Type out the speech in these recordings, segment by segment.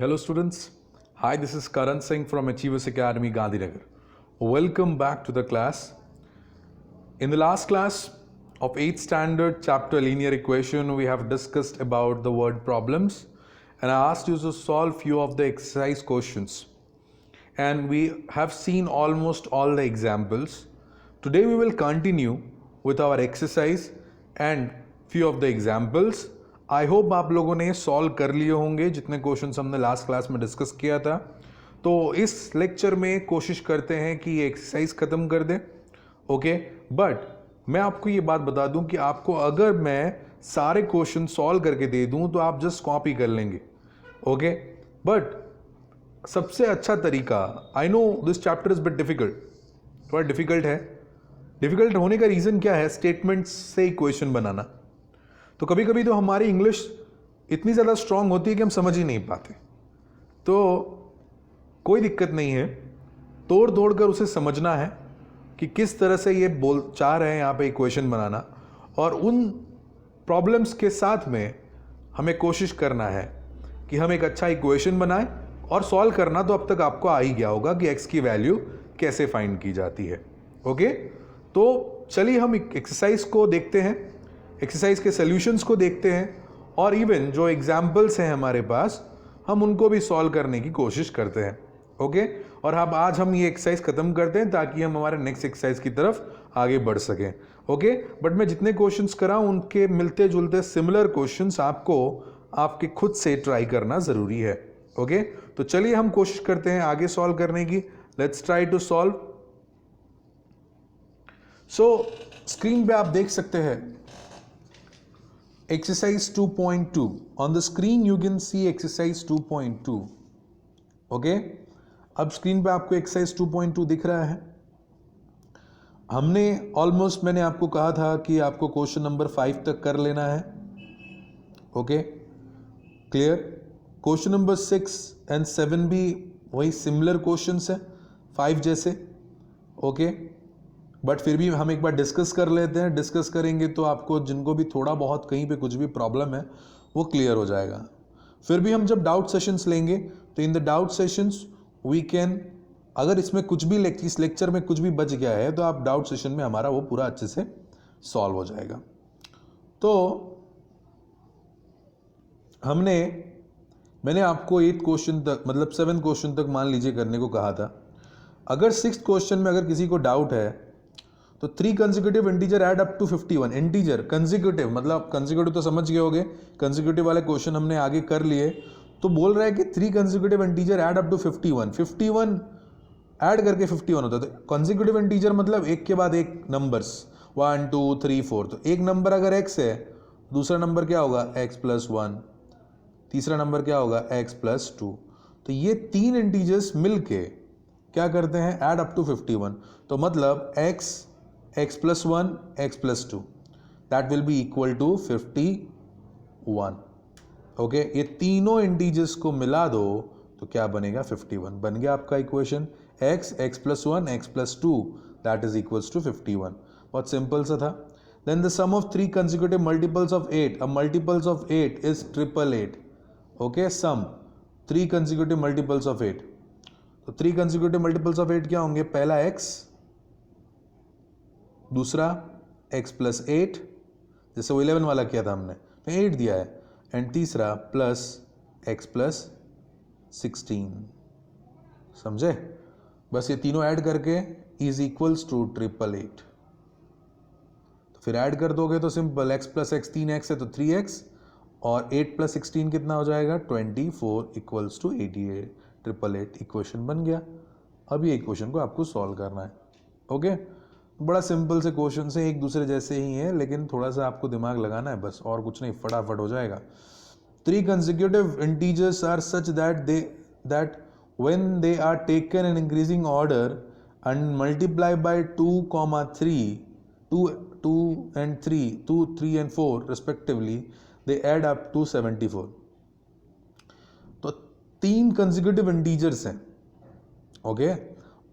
Hello students, hi, this is Karan Singh from Achievers Academy, Gandhinagar. Welcome back to the class. In the last class of 8th standard chapter linear equation, we have discussed about the word problems and I asked you to solve few of the exercise questions. And we have seen almost all the examples. Today we will continue with our exercise and few of the examples. I hope आप लोगों ने solve कर लिए होंगे जितने questions हमने last class में discuss किया था. तो इस लेक्चर में कोशिश करते हैं कि ये एक्सरसाइज ख़त्म कर दें. ओके, बट मैं आपको ये बात बता दूं कि आपको अगर मैं सारे क्वेश्चन सॉल्व करके दे दूं तो आप जस्ट कॉपी कर लेंगे. ओके, बट सबसे अच्छा तरीका, I know this chapter is bit difficult, थोड़ा डिफिकल्ट है. डिफिकल्ट होने का रीज़न क्या है? स्टेटमेंट्स से इक्वेशन बनाना. तो कभी कभी तो हमारी इंग्लिश इतनी ज़्यादा स्ट्रांग होती है कि हम समझ ही नहीं पाते. तो कोई दिक्कत नहीं है, तोड़ तोड़ कर उसे समझना है कि किस तरह से ये चाह रहे हैं यहाँ पे इक्वेशन बनाना, और उन प्रॉब्लम्स के साथ में हमें कोशिश करना है कि हम एक अच्छा इक्वेशन बनाएं. और सॉल्व करना तो अब तक आपको आ ही गया होगा कि x की वैल्यू कैसे फाइंड की जाती है. ओके, तो चलिए हम एक्सरसाइज को देखते हैं, एक्सरसाइज के सॉल्यूशंस को देखते हैं, और इवन जो एग्जाम्पल्स हैं हमारे पास हम उनको भी सॉल्व करने की कोशिश करते हैं. ओके, और अब आज हम ये एक्सरसाइज ख़त्म करते हैं ताकि हम हमारे नेक्स्ट एक्सरसाइज की तरफ आगे बढ़ सकें. ओके, बट मैं जितने क्वेश्चंस कराऊँ उनके मिलते जुलते सिमिलर क्वेश्चंस आपको आपके खुद से ट्राई करना ज़रूरी है. ओके, तो चलिए हम कोशिश करते हैं आगे सॉल्व करने की. Let's try to solve. So screen पे आप देख सकते हैं exercise 2.2. on the screen you can see exercise 2.2. Okay, अब स्क्रीन पे आपको एक्सरसाइज 2.2 दिख रहा है. हमने ऑलमोस्ट, मैंने आपको कहा था कि आपको क्वेश्चन नंबर 5 तक कर लेना है. Okay, clear. Question number 6 and 7 भी वही सिमिलर क्वेश्चंस है 5 जैसे. ओके, बट फिर भी हम एक बार डिस्कस कर लेते हैं. डिस्कस करेंगे तो आपको जिनको भी थोड़ा बहुत कहीं पे कुछ भी प्रॉब्लम है वो क्लियर हो जाएगा. फिर भी हम जब डाउट सेशंस लेंगे तो in the doubt sessions we can, अगर इसमें कुछ भी इस लेक्चर में कुछ भी बच गया है तो आप डाउट सेशन में हमारा वो पूरा अच्छे से सॉल्व हो जाएगा. तो मैंने आपको 8 क्वेश्चन तक, मतलब 7 क्वेश्चन तक मान लीजिए करने को कहा था. अगर 6th क्वेश्चन में अगर किसी को डाउट है तो 3 consecutive integer add up to 51. Integer consecutive, मतलब कंसेक्यूटिव तो समझ गए होंगे, कंसेक्यूटिव वाले क्वेश्चन हमने आगे कर लिए. तो बोल रहा है कि 3 consecutive integer add up to 51. 51 add करके 51 होता है. तो कंसेक्यूटिव इंटीजर मतलब एक के बाद एक नंबर्स, 1 2 3 4. तो एक नंबर अगर x है, दूसरा नंबर क्या होगा? x+1, तीसरा नंबर क्या होगा? x+2. तो ये 3 इंटीजर्स मिलके क्या करते हैं? Add up to 51. तो मतलब x+1, x+2 that will be equal to 51. Okay, ये तीनों इंटीजर्स को मिला दो तो क्या बनेगा? 51 बन गया आपका equation. x+1, x+2 that is equals to 51. बहुत सिंपल सा था. Then the sum of 3 consecutive multiples of 8. अब multiples of 8 is 888. Okay, sum 3 consecutive multiples of 8. तो 3 कंसेक्यूटिव मल्टीपल्स ऑफ 8 क्या होंगे? पहला x, दूसरा x+8, जैसे वो 11 वाला किया था हमने तो 8 दिया है, एंड तीसरा प्लस x+16. समझे? बस ये तीनों ऐड करके इज इक्वल्स टू 888. तो फिर ऐड कर दोगे तो सिंपल, x+x 3x है तो 3x, और 8+16 कितना हो जाएगा? 24 इक्वल्स टू 88. 888 इक्वेशन बन गया. अब ये इक्वेशन को आपको सॉल्व करना है. ओके, बड़ा सिंपल से क्वेश्चन से, एक दूसरे जैसे ही है, लेकिन थोड़ा सा आपको दिमाग लगाना है बस, और कुछ नहीं, फटाफट हो जाएगा. 3 consecutive integers are such that when they are taken in increasing order and multiplied by 2, 3, 2, 3 and 4 respectively, they add up to 74. तो 3 consecutive integers हैं. ओके,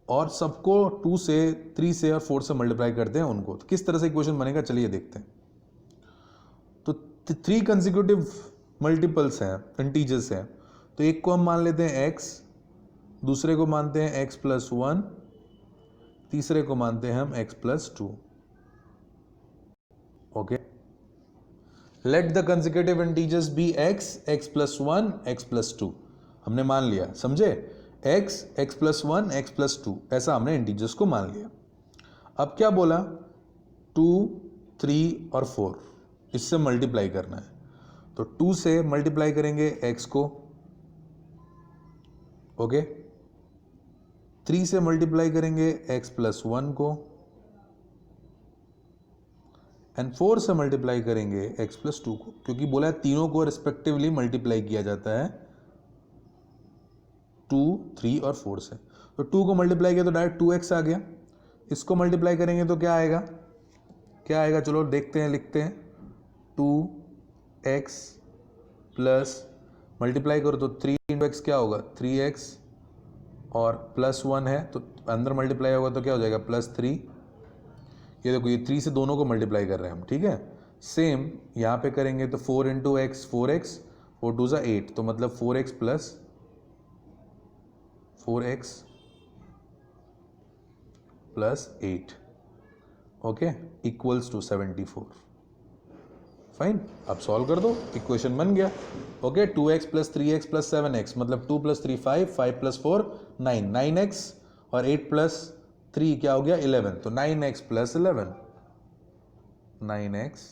और सबको 2 से, 3 से और 4 से मल्टीप्लाई करते हैं उनको. तो किस तरह से इक्वेशन बनेगा चलिए देखते हैं. तो 3 कंसेक्यूटिव मल्टीपल्स हैं, इंटीजर्स हैं, तो एक को हम मान लेते हैं x, दूसरे को मानते हैं x प्लस 1, तीसरे को मानते हैं हम x plus 2. Okay, let the consecutive integers be x plus 1, x plus 2. हमने मान लिया, समझे? x प्लस 1, x प्लस 2, ऐसा हमने इंटीजर्स को मान लिया. अब क्या बोला? 2, 3 और 4, इससे मल्टीप्लाई करना है. तो 2 से मल्टीप्लाई करेंगे x को, ओके. 3 से मल्टीप्लाई करेंगे x प्लस 1 को, एंड 4 से मल्टीप्लाई करेंगे x प्लस 2 को, क्योंकि बोला है तीनों को रिस्पेक्टिवली मल्टीप्लाई किया जाता है 2, 3 और 4 से. तो 2 को मल्टीप्लाई किया तो डायरेक्ट 2x आ गया. इसको मल्टीप्लाई करेंगे तो क्या आएगा? क्या आएगा? चलो देखते हैं, लिखते हैं. 2x प्लस मल्टीप्लाई करो तो 3 इंटू एक्स क्या होगा? 3x, और प्लस 1 है तो अंदर मल्टीप्लाई होगा तो क्या हो जाएगा? प्लस 3. ये देखो, ये 3 से दोनों को मल्टीप्लाई कर रहे हैं हम, ठीक है. सेम यहाँ पे करेंगे तो 4 इंटू एक्स 4x, 4 2 8, तो मतलब 4x plus 4x plus 8, okay, equals to 74. Fine. अब सॉल्व कर दो, इक्वेशन बन गया. Okay, 2x plus 3x plus 7x, मतलब 2 प्लस 3 5, 5 प्लस 4 9, 9x और 8 प्लस 3 क्या हो गया? 11. तो 9x plus 11, 9x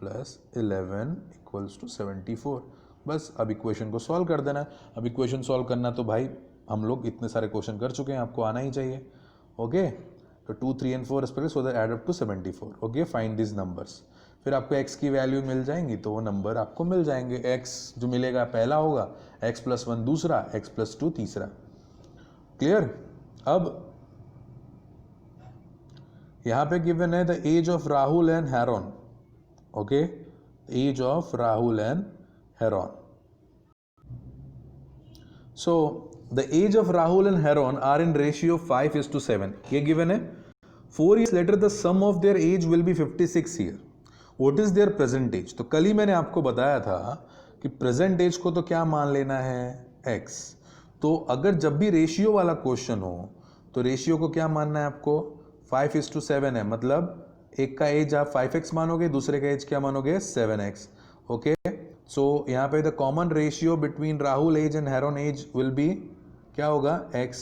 plus 11 equals to 74. बस अब इक्वेशन को सॉल्व कर देना. अब इक्वेशन सॉल्व करना तो भाई हम लोग इतने सारे क्वेश्चन कर चुके हैं, आपको आना ही चाहिए. ओके, तो 2, 3 and 4 respectively, so that add up to 74. Okay, find this numbers. फिर आपको x की वैल्यू मिल जाएंगी तो वो नंबर आपको मिल जाएंगे. x जो मिलेगा पहला होगा, x प्लस 1 दूसरा, x प्लस 2 तीसरा. क्लियर? अब यहां पे गिवन है the age of Rahul and Heron. Okay, age of Rahul and Heron. So the age of Rahul and Heron are in ratio 5:7. ये given है. 4 years later the sum of their age will be 56 year. What is their present age? तो कल ही मैंने आपको बताया था कि present age को तो क्या मान लेना है? x. तो अगर जब भी रेशियो वाला क्वेश्चन हो तो रेशियो को क्या मानना है आपको? 5:7 है, मतलब एक का एज आप 5x मानोगे, दूसरे का एज क्या मानोगे? 7x. ओके, सो यहाँ पे the common ratio between Rahul age and Heron age will be क्या होगा? x.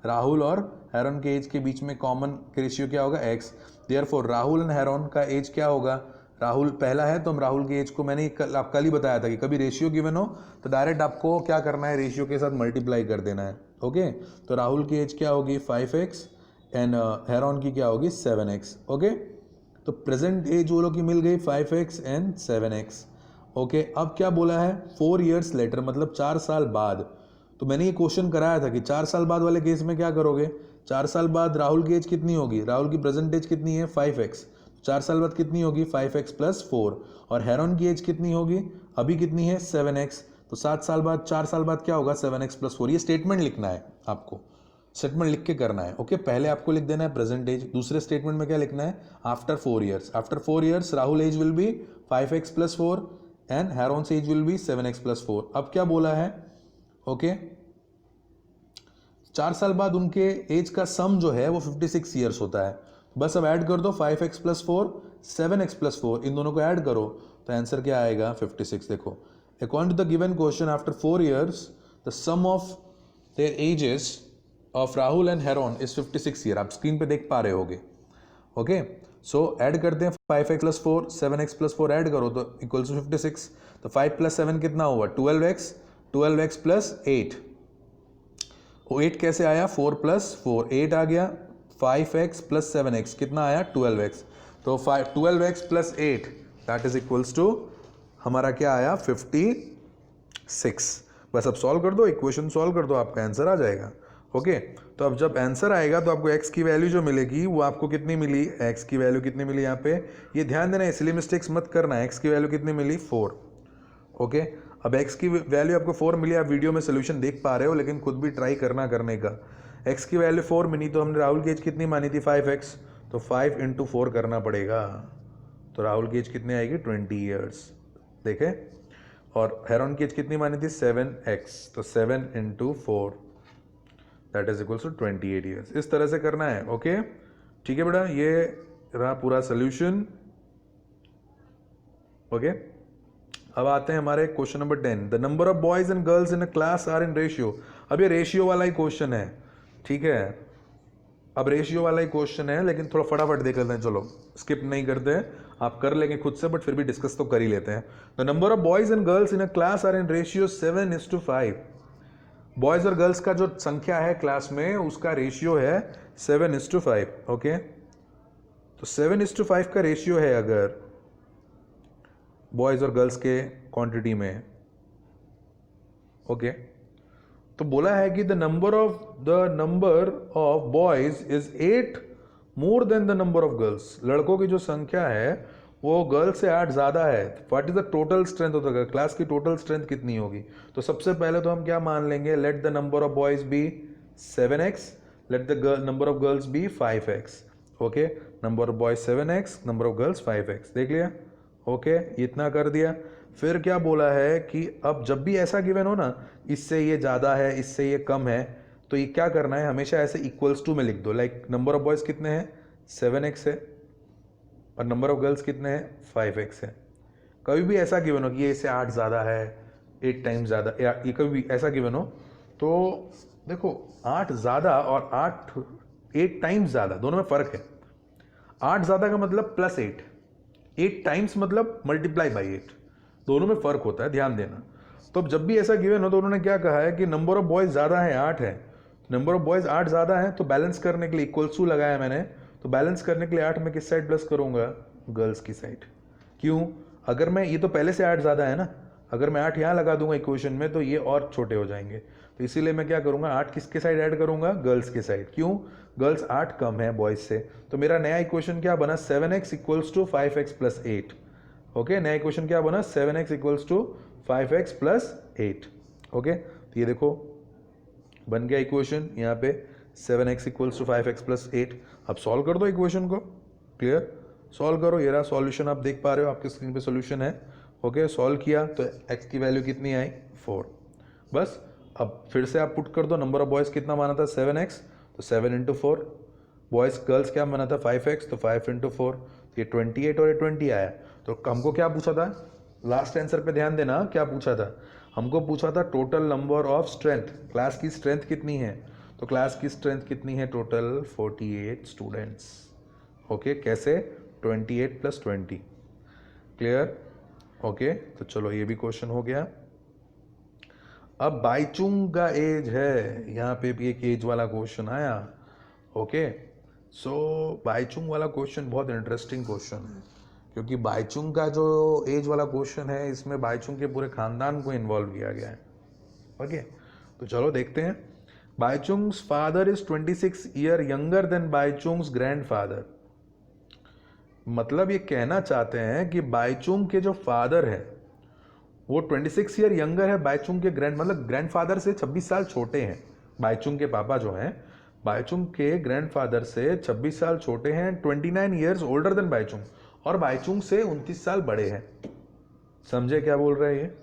राहुल और हेरॉन के एज के बीच में कॉमन रेशियो क्या होगा? x. Therefore Rahul and heron का एज क्या होगा? राहुल पहला है तो हम राहुल के एज को, मैंने कल ही बताया था कि कभी रेशियो गिवन हो तो डायरेक्ट आपको क्या करना है? रेशियो के साथ मल्टीप्लाई कर देना है. ओके, तो राहुल की एज क्या होगी? 5x एंड हेरॉन की क्या होगी? 7x. ओके, तो प्रेजेंट एज वो लोग की मिल गई 5x एंड 7x. ओके, अब क्या बोला है? 4 years later, मतलब 4 साल बाद. तो मैंने ये क्वेश्चन कराया था कि 4 साल बाद वाले केस में क्या करोगे? 4 साल बाद राहुल की एज कितनी होगी? राहुल की प्रेजेंट एज कितनी है? 5x. 4 साल बाद कितनी होगी? 5x plus 4. और हेरॉन की एज कितनी होगी? अभी कितनी है? 7x. तो 7 साल बाद, 4 साल बाद क्या होगा? 7x plus 4. ये स्टेटमेंट लिखना है आपको, स्टेटमेंट लिख के करना है. ओके, पहले आपको लिख देना है प्रेजेंट एज, दूसरे स्टेटमेंट में क्या लिखना है? After 4 years. After 4 years Rahul age will be 5x plus 4 and Heron's age will be 7x plus 4. अब क्या बोला है? ओके, 4 साल बाद उनके एज का सम जो है वो 56 years होता है. बस अब ऐड कर दो 5x प्लस 4, 7x प्लस 4, इन दोनों को ऐड करो तो आंसर क्या आएगा? 56. देखो, according to the given question after 4 years the sum of their ages of Rahul and Heron is 56 year. आप स्क्रीन पे देख पा रहे होगे. ओके, सो ऐड करते हैं 5x plus 4, 7x plus 4 add करो तो इक्वल टू 56. तो 5 प्लस 7 कितना हुआ? 12x, 12x plus 8. वो 8 कैसे आया? 4 प्लस 4, 8 आ गया. 5x प्लस 7x कितना आया? 12x. तो 12x plus 8 that is equals to हमारा क्या आया? 56. बस अब सॉल्व कर दो, इक्वेशन सॉल्व कर दो, आपका आंसर आ जाएगा. ओके, तो अब जब आंसर आएगा तो आपको x की वैल्यू जो मिलेगी वो आपको कितनी मिली? x की वैल्यू कितनी मिली यहाँ पे? ये ध्यान देना, इसलिए मिस्टेक्स मत करना. x की वैल्यू कितनी मिली? 4. ओके, अब x की वैल्यू आपको 4 मिली. आप वीडियो में सोल्यूशन देख पा रहे हो, लेकिन खुद भी ट्राई करने का. x की वैल्यू 4 मिली तो हमने राहुल की एज कितनी मानी थी? 5x. तो 5 इंटू 4 करना पड़ेगा. तो राहुल की एज कितनी आएगी? 20 years. देखे, और हेरोन की एज कितनी मानी थी 7x, तो 7 into 4 that is equals to 28 years. इस तरह से करना है। ओके ठीक है बेटा, ये रहा पूरा सोल्यूशन। ओके अब आते हैं हमारे question number 10। The number of boys and girls in a class are in ratio. अब ये रेशियो वाला ही क्वेश्चन है, ठीक है। अब रेशियो वाला ही क्वेश्चन है, लेकिन थोड़ा फटाफट देख लेते हैं, चलो स्किप नहीं करते हैं, आप कर लेंगे खुद से, बट फिर भी डिस्कस तो कर ही लेते हैं। The number of boys and girls in a class are in ratio 7:5। Boys और गर्ल्स का जो संख्या है क्लास में, उसका रेशियो है 7:5। ओके तो 7:5 का रेशियो है अगर बॉयज और गर्ल्स के क्वांटिटी में। ओके तो बोला है कि the number of boys is 8 more than the number of girls. लड़कों की जो संख्या है वो गर्ल्स से 8 ज्यादा है। What is the total strength of the class की टोटल स्ट्रेंथ कितनी होगी? तो सबसे पहले तो हम क्या मान लेंगे, let the number of boys be 7x, let the number of girls be 5x। Okay number of boys 7x, number of girls 5x। देख लिया? ओके इतना कर दिया। फिर क्या बोला है कि अब जब भी ऐसा गिवन हो ना, इससे ये ज़्यादा है इससे ये कम है, तो ये क्या करना है, हमेशा ऐसे इक्वल्स टू में लिख दो। लाइक नंबर ऑफ बॉयज़ कितने हैं 7x है और नंबर ऑफ गर्ल्स कितने हैं 5x है। कभी भी ऐसा गिवन हो कि ये इससे 8 ज़्यादा है, 8 टाइम्स ज़्यादा, या ये कभी भी ऐसा गिवन हो, तो देखो 8 ज़्यादा और 8 टाइम्स ज़्यादा दोनों में फ़र्क है। 8 ज़्यादा का मतलब +8, 8 टाइम्स मतलब मल्टीप्लाई बाई 8, दोनों में फ़र्क होता है, ध्यान देना। तो अब जब भी ऐसा गिवन हो तो उन्होंने क्या कहा है कि नंबर ऑफ बॉयज़ ज़्यादा है 8 है, नंबर ऑफ बॉयज़ 8 ज़्यादा है, तो बैलेंस करने के लिए इक्वल्स टू लगाया मैंने। तो बैलेंस करने के लिए 8 में किस साइड प्लस करूंगा, गर्ल्स की साइड। क्यों? अगर मैं, ये तो पहले से 8 ज़्यादा है ना, अगर मैं 8 यहाँ लगा दूंगा इक्वेशन में तो ये और छोटे हो जाएंगे, तो इसीलिए मैं क्या करूंगा, 8 किसके साइड ऐड करूंगा, गर्ल्स के साइड। क्यों? गर्ल्स 8 कम है बॉयज़ से। तो मेरा नया इक्वेशन क्या बना, 7x equals to 5x plus 8। Okay नया इक्वेशन क्या बना, 7x equals to 5x plus 8। Okay तो ये देखो बन गया इक्वेशन यहाँ पे 7x equals to 5x plus 8। अब सॉल्व कर दो इक्वेशन को, क्लियर? सॉल्व करो, ये रहा सॉल्यूशन, आप देख पा रहे हो आपके स्क्रीन पे सॉल्यूशन है। ओके सॉल्व किया तो x की वैल्यू कितनी आई 4। बस अब फिर से आप पुट कर दो, नंबर ऑफ बॉयज़ कितना माना था 7x, तो 7 इंटू 4, बॉयज़ गर्ल्स क्या माना था 5x, तो 5 इंटू 4, ये 28 और ये 20 आया। तो हमको क्या पूछा था, लास्ट आंसर पे ध्यान देना, क्या पूछा था, हमको पूछा था total number of strength, class की स्ट्रेंथ कितनी है। तो क्लास की स्ट्रेंथ कितनी है टोटल, 48 स्टूडेंट्स। ओके कैसे, 28 प्लस 20, क्लियर? ओके तो चलो ये भी क्वेश्चन हो गया। अब बाईचुंग का एज है, यहाँ पे भी एक एज वाला क्वेश्चन आया। ओके सो बाईचुंग वाला क्वेश्चन बहुत इंटरेस्टिंग क्वेश्चन है, क्योंकि बाईचुंग का जो एज वाला क्वेश्चन है, इसमें बाईचुंग के पूरे खानदान को इन्वॉल्व किया गया है। ओके तो चलो देखते हैं। Baichung's father is 26 year younger than Baichung's grandfather. मतलब ये कहना चाहते हैं कि बाईचुंग के जो फादर है वो 26 ईयर यंगर है बाईचुंग के मतलब ग्रैंडफादर से 26 साल छोटे हैं। बाईचुंग के पापा जो हैं बाईचुंग के ग्रैंडफादर से 26 साल छोटे हैं, 29 ईयर्स ओल्डर देन बाईचुंग, और बाईचुंग से 29 साल बड़े हैं। समझे क्या बोल रहे हैं?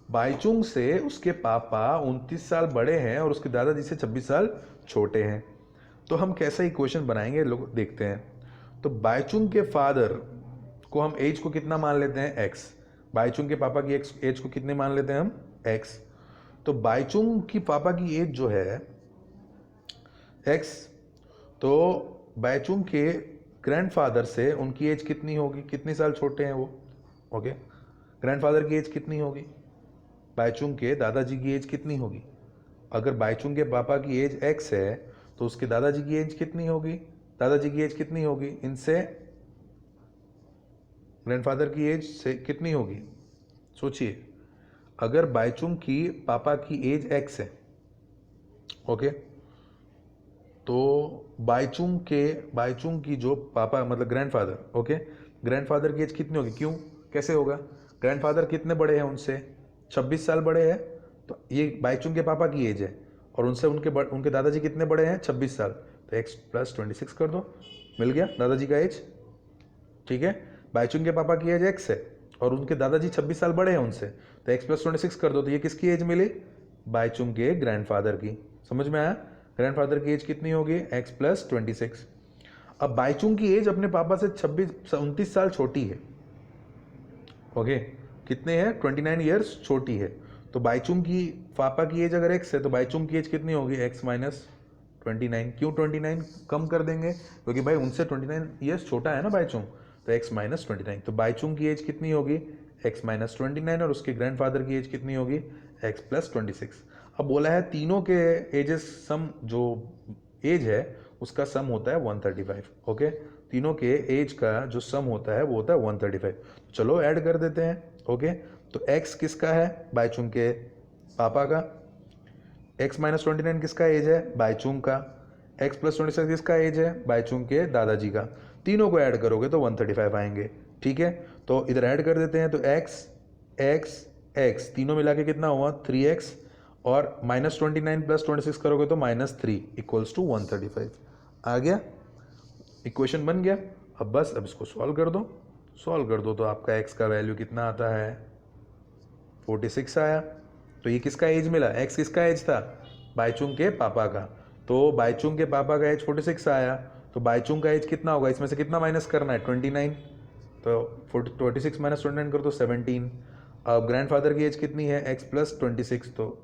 बाईचुंग से उसके पापा 29 साल बड़े हैं और उसके दादाजी से 26 साल छोटे हैं। तो हम कैसा इक्वेशन बनाएंगे, लोग देखते हैं। तो बाईचुंग के फादर को हम एज को कितना मान लेते हैं, x। बाईचुंग के पापा की एज को कितने मान लेते हैं हम, x। तो बाईचुंग की पापा की एज जो है x, तो बाईचुंग के ग्रैंडफादर से उनकी एज कितनी होगी, कितने साल छोटे हैं वो। ओके ग्रैंडफादर की एज कितनी होगी, बाईचुंग के दादाजी की एज कितनी होगी। अगर बाईचुंग के पापा की एज x है तो उसके दादाजी की एज कितनी होगी, दादाजी की एज कितनी होगी, इनसे ग्रैंडफादर की एज से कितनी होगी। सोचिए, अगर बाईचुंग की पापा की एज x है, ओके तो बाईचुंग की जो पापा मतलब ग्रैंडफादर, ओके ग्रैंडफादर की एज कितनी होगी, क्यों कैसे होगा, ग्रैंडफादर कितने बड़े हैं उनसे, 26 साल बड़े हैं, तो ये बाईचुंग के पापा की एज है, और उनसे उनके दादाजी कितने बड़े हैं, 26 साल, तो x प्लस 26 कर दो, मिल गया दादाजी का एज। ठीक है, बाईचुंग के पापा की एज x है और उनके दादाजी 26 साल बड़े हैं उनसे, तो x प्लस 26 कर दो, तो ये किसकी एज मिली? बाईचुंग के ग्रैंडफादर की। समझ में आया? ग्रैंडफादर की एज कितनी होगी? x plus 26। अब बाईचुंग की एज अपने पापा से 29 साल छोटी है। ओके, कितने हैं? 29 ईयर्स छोटी है। तो बाईचुंग की पापा की एज अगर x है तो बाईचुंग की एज कितनी होगी? x minus 29। क्यों 29 कम कर देंगे? क्योंकि भाई उनसे 29 ईयर्स छोटा है ना बाईचुंग, तो x माइनस 29। तो बाईचुंग की एज कितनी होगी? x माइनस 29, और उसके ग्रैंडफादर की एज कितनी होगी? x plus 26। अब बोला है तीनों के एजेस सम, जो एज है उसका सम होता है 135। ओके, तीनों के एज का जो सम होता है वो होता है 135। चलो ऐड कर देते हैं। ओके, तो x किसका है? बाईचुंग के पापा का। x माइनस 29 किसका एज है? बाईचुंग का। x प्लस 26 किसका एज है? बाईचुंग के दादाजी का। तीनों को ऐड करोगे तो 135 आएंगे। ठीक है, तो इधर ऐड कर देते हैं। तो x x x तीनों मिला के कितना हुआ? 3x, और माइनस 29 प्लस 26 करोगे तो -3 इक्वल्स टू 135। आ गया? इक्वेशन बन गया। अब बस अब इसको सॉल्व कर दो। सॉल्व कर दो तो आपका x का वैल्यू कितना आता है? 46 आया। तो ये किसका एज मिला? x किसका एज था? बाईचुंग के पापा का। तो बाईचुंग के पापा का एज 46 आया, तो बाईचुंग का एज कितना होगा? इसमें से कितना माइनस करना है? 29। तो 46 माइनस 29 कर दो 17। अब ग्रैंडफादर की एज कितनी है? x plus 26। तो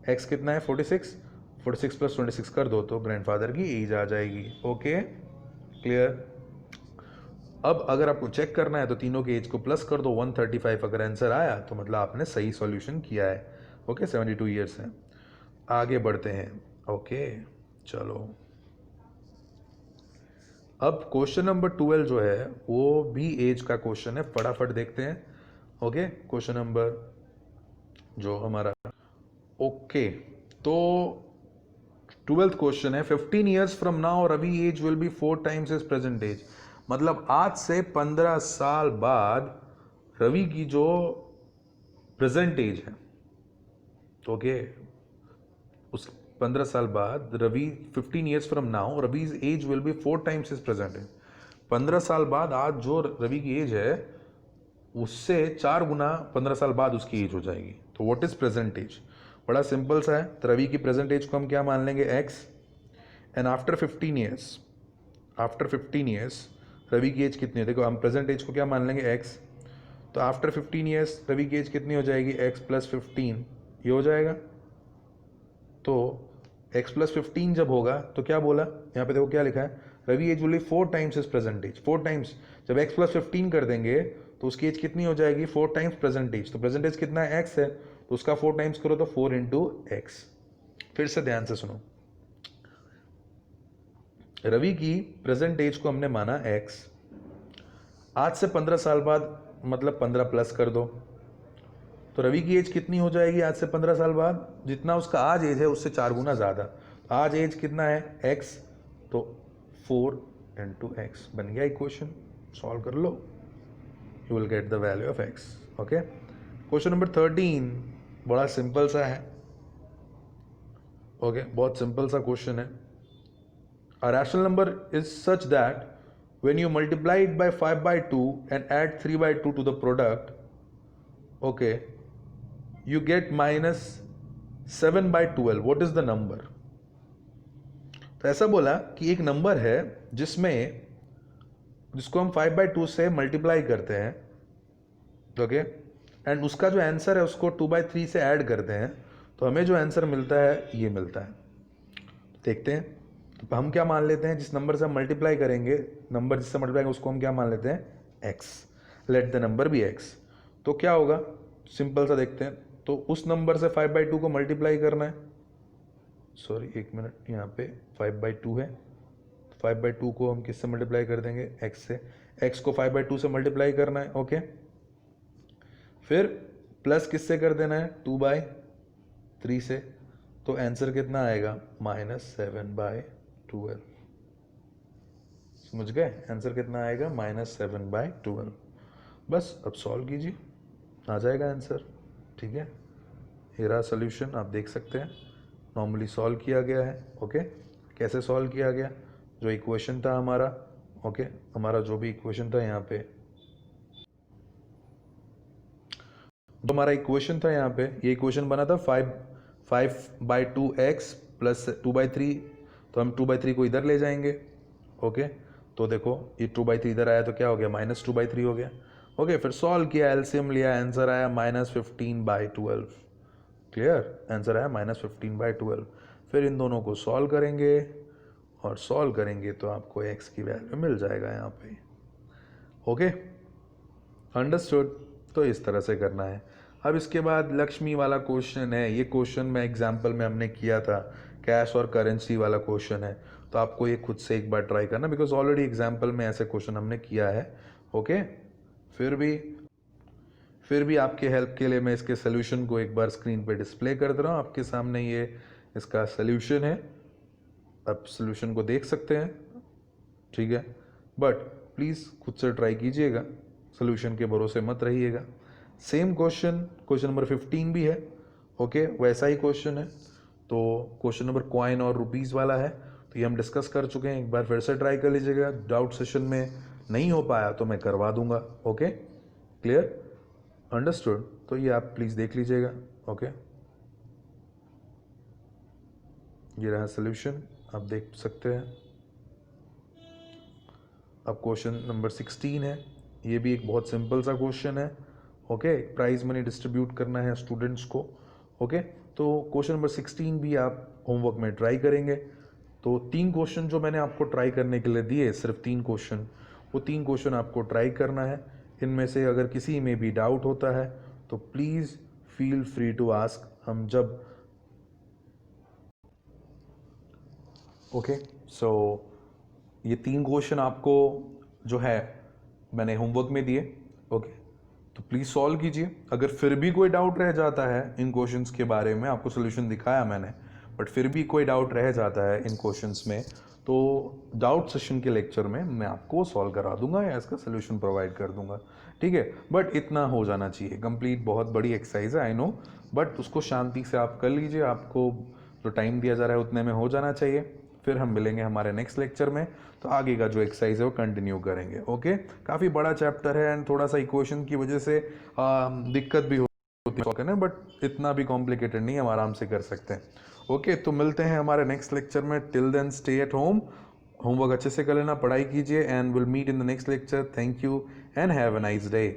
x कितना है? 46। 46 प्लस 26 कर दो तो ग्रैंडफादर की एज आ जाएगी। Okay, clear? अब अगर आपको चेक करना है तो तीनों के एज को प्लस कर दो 135। अगर आंसर आया तो मतलब आपने सही सॉल्यूशन किया है। ओके, 72 ईयर्स हैं। आगे बढ़ते हैं। ओके, चलो अब क्वेश्चन नंबर 12 जो है वो भी एज का क्वेश्चन है, फटाफट देखते हैं। ओके, क्वेश्चन नंबर जो हमारा, ओके, तो 12th क्वेश्चन है, 15 years from now Ravi age will be 4 times his present age. मतलब आज से 15 साल बाद रवि की जो प्रेजेंट एज है, ओके, उस 15 साल बाद Ravi 15 years from now Ravi's age will be 4 times his present age. 15 साल बाद आज जो रवि की एज है उससे 4 गुना 15 साल बाद उसकी एज हो जाएगी। तो व्हाट इज प्रेजेंट एज? बड़ा सिंपल सा है। तो रवि की प्रेजेंट एज को हम क्या मान लेंगे? x, and after 15 years, after 15 years Ravi की एज कितनी है? देखो हम प्रेजेंट एज को क्या मान लेंगे? x। तो आफ्टर 15 ईयर्स रवि की एज कितनी हो जाएगी? x प्लस 15, ये हो जाएगा। तो x प्लस 15 जब होगा तो क्या बोला यहाँ पे? देखो क्या लिखा है, Ravi age will be 4 times his present age. 4 times, जब x प्लस 15 कर देंगे तो उसकी एज कितनी हो जाएगी? 4 टाइम्स प्रेजेंट एज। तो प्रेजेंट एज कितना है? x है, तो उसका 4 टाइम्स करो तो 4 इंटू एक्स। फिर से ध्यान से सुनो, रवि की प्रेजेंट एज को हमने माना x, आज से 15 साल बाद मतलब 15 प्लस कर दो, तो रवि की एज कितनी हो जाएगी आज से 15 साल बाद? जितना उसका आज एज है उससे 4 गुना ज़्यादा। तो आज एज कितना है? x, तो 4 इंटू एक्स बन गया इक्वेशन। सॉल्व कर लो, you will get the value of x। Okay, question number 13 बड़ा सिंपल सा है। ओके, बहुत सिंपल सा क्वेश्चन है। A rational number is such that when you multiply it by 5/2 and add 3/2 to the product, okay, you get -7/12. What is the number? तो ऐसा बोला कि एक नंबर है जिसको हम 5/2 से मल्टीप्लाई करते हैं, ओके, एंड उसका जो आंसर है उसको 2/3 से ऐड करते हैं, तो हमें जो आंसर मिलता है ये मिलता है। देखते हैं, तो हम क्या मान लेते हैं? जिस नंबर से हम मल्टीप्लाई करेंगे, नंबर जिससे मल्टीप्लाई करेंगे उसको हम क्या मान लेते हैं? x। Let the number be x। तो क्या होगा? सिंपल सा देखते हैं। तो उस नंबर से 5/2 को मल्टीप्लाई करना है। सॉरी एक मिनट, यहाँ पे 5/2 है, 5/2 को हम किससे मल्टीप्लाई कर देंगे? x से। x को 5/2 से मल्टीप्लाई करना है, ओके। फिर प्लस किससे कर देना है? 2/3 से। तो आंसर कितना आएगा? -7/12। समझ गए? आंसर कितना आएगा? -7/12। बस अब सॉल्व कीजिए, आ जाएगा आंसर। ठीक है, ये रहा सोल्यूशन, आप देख सकते हैं नॉर्मली सॉल्व किया गया है। ओके, कैसे सॉल्व किया गया? जो इक्वेशन था हमारा, ओके, हमारा जो भी इक्वेशन था यहाँ पे, जो हमारा इक्वेशन था यहाँ पे, ये इक्वेशन बना था 5/2x प्लस 2/3, तो हम 2/3 को इधर ले जाएंगे। ओके, तो देखो ये 2/3 इधर आया तो क्या हो गया, -2/3 हो गया। ओके, फिर सॉल्व किया, एलसीएम लिया, आंसर आया -15/12। क्लियर, आंसर आया -15/12। फिर इन दोनों को सॉल्व करेंगे और सॉल्व करेंगे तो आपको x की वैल्यू मिल जाएगा यहाँ पे। Okay, understood. तो इस तरह से करना है। अब इसके बाद लक्ष्मी वाला क्वेश्चन है। ये क्वेश्चन में एग्जाम्पल में हमने किया था, कैश और करेंसी वाला क्वेश्चन है, तो आपको ये खुद से एक बार ट्राई करना, बिकॉज ऑलरेडी एग्जाम्पल में ऐसे क्वेश्चन हमने किया है। ओके, फिर भी आपके हेल्प के लिए मैं इसके सोल्यूशन को एक बार स्क्रीन पे डिस्प्ले कर दे रहा हूँ आपके सामने। ये इसका सोल्यूशन है, आप सोल्यूशन को देख सकते हैं, ठीक है, बट प्लीज़ खुद से ट्राई कीजिएगा, सोल्यूशन के भरोसे मत रहिएगा। सेम क्वेश्चन नंबर 15 भी है। ओके, वैसा ही क्वेश्चन है। तो क्वेश्चन नंबर कॉइन और रुपीज़ वाला है, तो ये हम डिस्कस कर चुके हैं। एक बार फिर से ट्राई कर लीजिएगा, डाउट सेशन में नहीं हो पाया तो मैं करवा दूंगा। Okay, clear, understood. तो ये आप प्लीज़ देख लीजिएगा। ओके, ये रहा सोल्यूशन, आप देख सकते हैं। अब क्वेश्चन नंबर 16 है। ये भी एक बहुत सिंपल सा क्वेश्चन है। ओके, प्राइज मनी डिस्ट्रीब्यूट करना है स्टूडेंट्स को। ओके, तो क्वेश्चन नंबर 16 भी आप होमवर्क में ट्राई करेंगे। तो 3 क्वेश्चन जो मैंने आपको ट्राई करने के लिए दिए, सिर्फ 3 क्वेश्चन, वो 3 क्वेश्चन आपको ट्राई करना है। इनमें से अगर किसी में भी डाउट होता है तो please feel free to ask. हम जब ओके, सो ये 3 क्वेश्चन आपको जो है मैंने होमवर्क में दिए। ओके, तो प्लीज़ सॉल्व कीजिए। अगर फिर भी कोई डाउट रह जाता है इन क्वेश्चंस के बारे में, आपको सोल्यूशन दिखाया मैंने, बट फिर भी कोई डाउट रह जाता है इन क्वेश्चंस में, तो डाउट सेशन के लेक्चर में मैं आपको सॉल्व करा दूंगा या इसका सोल्यूशन प्रोवाइड कर दूंगा, ठीक है। बट इतना हो जाना चाहिए कंप्लीट। बहुत बड़ी एक्सरसाइज है आई नो, बट उसको शांति से आप कर लीजिए। आपको जो टाइम दिया जा रहा है उतने में हो जाना चाहिए। फिर हम मिलेंगे हमारे नेक्स्ट लेक्चर में, तो आगे का जो एक्सरसाइज है वो कंटिन्यू करेंगे। ओके, काफ़ी बड़ा चैप्टर है एंड थोड़ा सा इक्वेशन की वजह से दिक्कत भी होती है, बट इतना भी कॉम्प्लिकेटेड नहीं, हम आराम से कर सकते हैं। ओके, तो मिलते हैं हमारे नेक्स्ट लेक्चर में। Till then stay at home, homework अच्छे से कर लेना, पढ़ाई कीजिए, and will meet in the next lecture. Thank you and have a nice day.